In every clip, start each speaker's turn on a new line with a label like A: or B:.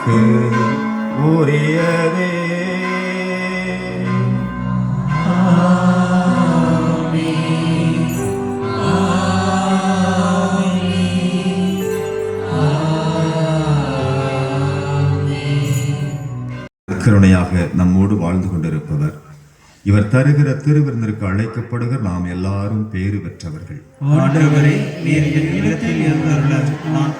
A: உமக்கு உரியதே. கருணையாக நம்மோடு வாழ்ந்து கொண்டிருப்பவர், இவர் தருகிற திருவிருந்திற்கு அழைக்கப்படுகிற நாம் எல்லாரும் பேறு பெற்றவர்கள்.
B: ஆண்டவரே, நீர் என் இல்லத்தில் எழுந்தருள நான்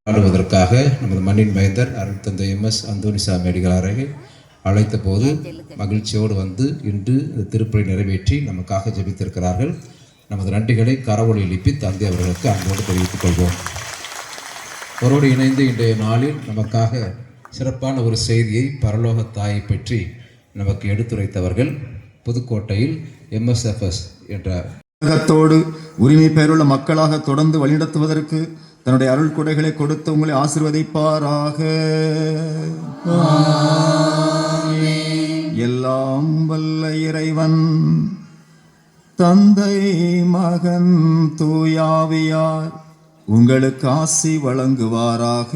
C: பாடுவதற்காக நமது மண்ணின் மைந்தர் அருள் தந்தை MS அந்தோனிசாமி அடிகளாரை அழைத்த போது மகிழ்ச்சியோடு வந்து இன்று இந்த திருப்பலி நிறைவேற்றி நமக்காக ஜெபித்திருக்கிறார்கள். நமது நன்றிகளை கரவொலி எழுப்பி தந்தை அவர்களுக்கு அன்போடு தெரிவித்துக் கொள்வோம். அவரோடு இணைந்து இன்றைய நாளில் நமக்காக சிறப்பான ஒரு செய்தியை பரலோக தாயை பற்றி நமக்கு எடுத்துரைத்தவர்கள் புதுக்கோட்டையில் MSFS என்ற
A: உலகத்தோடு உரிமை பெயருள்ள மக்களாக தொடர்ந்து வழிநடத்துவதற்கு தன்னுடைய அருள் கொடைகளை கொடுத்து உங்களை ஆசீர்வதிப்பாராக. எல்லாம் வல்ல இறைவன் தந்தை மகன் தூயாவியார் உங்களுக்கு ஆசி வழங்குவாராக.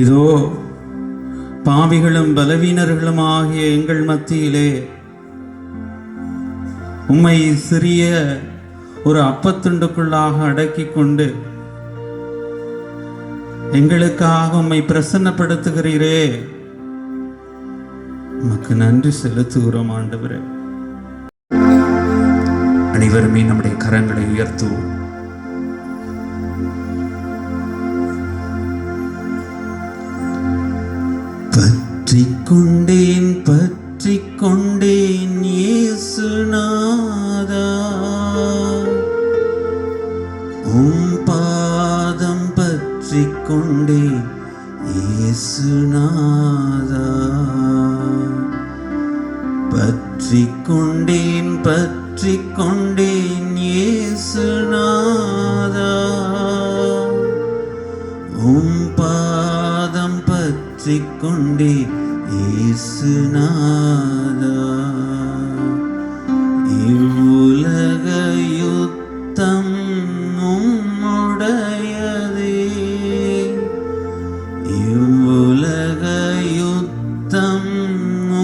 B: இதோ பாவிகளும் பலவீனர்களும் ஆகிய எங்கள் மத்தியிலே உம்மை சிறிய ஒரு அப்பத்துண்டுக்குள்ளாக அடக்கி கொண்டு எங்களுக்காக உம்மை பிரசன்னப்படுத்துகிறீரே, உமக்கு நன்றி செலுத்துகிறோம் ஆண்டவரே. அனைவருமே நம்முடைய கரங்களை உயர்த்துவோம். பற்றிக்கொண்டேன் பற்றிக்கொண்டேன் இயேசுநாதா, உம் பாதம் பற்றிக்கொண்டேன் இயேசுநாதா, பற்றிக்கொண்டேன் பற்றிக்கொண்டேன் இயேசுநாதா, உம் பாதம் பற்றிக்கொண்டே இயேசுநாதா. இவ்வுலக யுத்தம் உம்முடையதே, இவ்வுலக யுத்தம்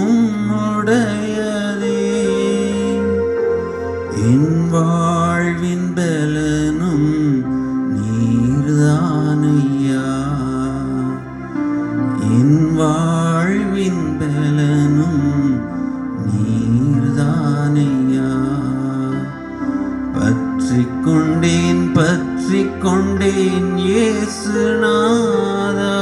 B: உம்முடையதே, என் வாழ்வின் பலனும் நீர்தானையா, என் வாழ்வின் பலனும் நீர்தானையா. பற்றிக்கொண்டேன் பற்றிக்கொண்டேன் இயேசுநாதா,